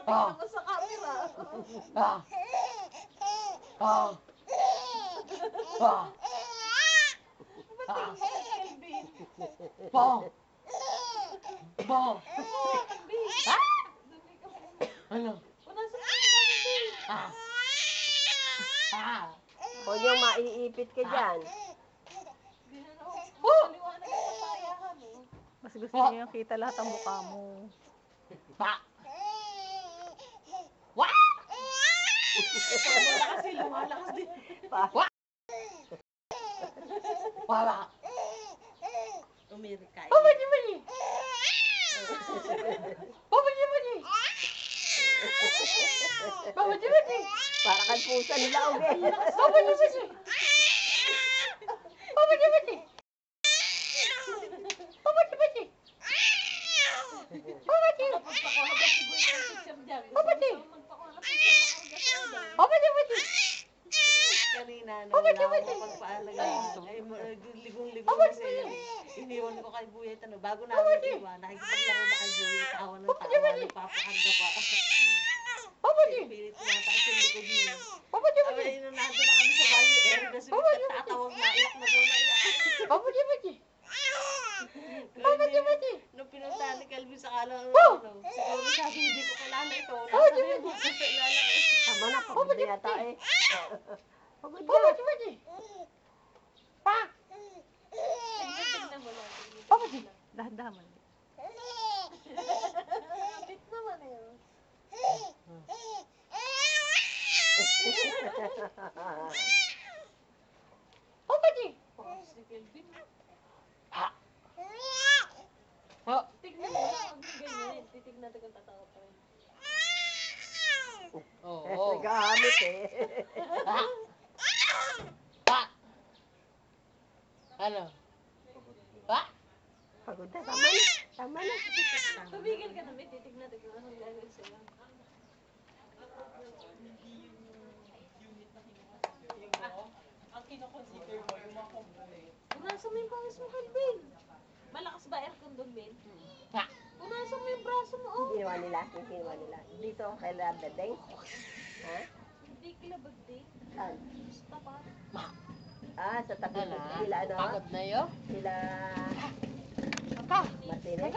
Nakatingin naman sa camera. Ah. Ah. Ah. Ah. Kelvin. Bo. Bo. Ah. Ano? Punasan mo yung Kelvin. Ah. Ah. Huwag niyong maiipit ka dyan. Maliwanag ang papayahan eh. Mas gusto niya yung kita lahat ang mukha mo. Pa. Wah! Lumalakas din, lumalakas din. Wala. Umirikay. Pabadi badi. Pabadi badi. Pabadi badi. Para kang pusa nila, okay? Pabadi badi. Pabadi badi. Pabadi badi. Pabadi. Magpakahabas si Boy ng picture dyan. Pabadi. Magpakahabas picture ng orgasmo. Pabadi badi. Kanina, wala ako pagpaalagay. Ay, ligong-ligong kasi iniwan ko kay Buya. Bago namin iwan, nakikipaglaro na kay Buya. Tawa ng tawa, nagpapakarga pa. Pabadi. Pilit tumataas yung likod niya. Pabadi badi. Ay, nung nandun na kami sa bayo, kasi tatawag na, iyak na doon na iyak. Pabadi badi. Pabadi badi. Nung pinuntahan ni Calvin sa kalang, siguro sabi, hindi ko kilala ito. Nasa na yung mga kilala eh. Tama na, pagod na yata eh. Pagod na. Pabadi badi. Pa. Tignan mo lang. Pabadi. Dahan-dahan man. Bit naman eh. Pabadi. Si Calvin. Ha. Ha. Tignan mo lang. Ang ganyan. Titignan natin kung tatawa pa rin. Oo. Naghahamit eh. Pa. Pa. Ano? Pa. Pagod na, tama na. Tama na. Tumigil ka namin. Titignan natin kung anong gagawin sa'yo. Ang kinoconsider mo, yung mga component. Punasan mo yung pangis mo, Calvin. Malakas ba aircon doon, Ben? Ha. Punasan mo yung braso mo, oh. Ginawa nila. Yung ginawa nila. Dito, kay Labdadeng. Ha? Hindi kilabag din. Saan? Sa tapat. Ah, sa tabi. Ano? Sila ano? Pagod na yun? Sila... Ka. Martinez?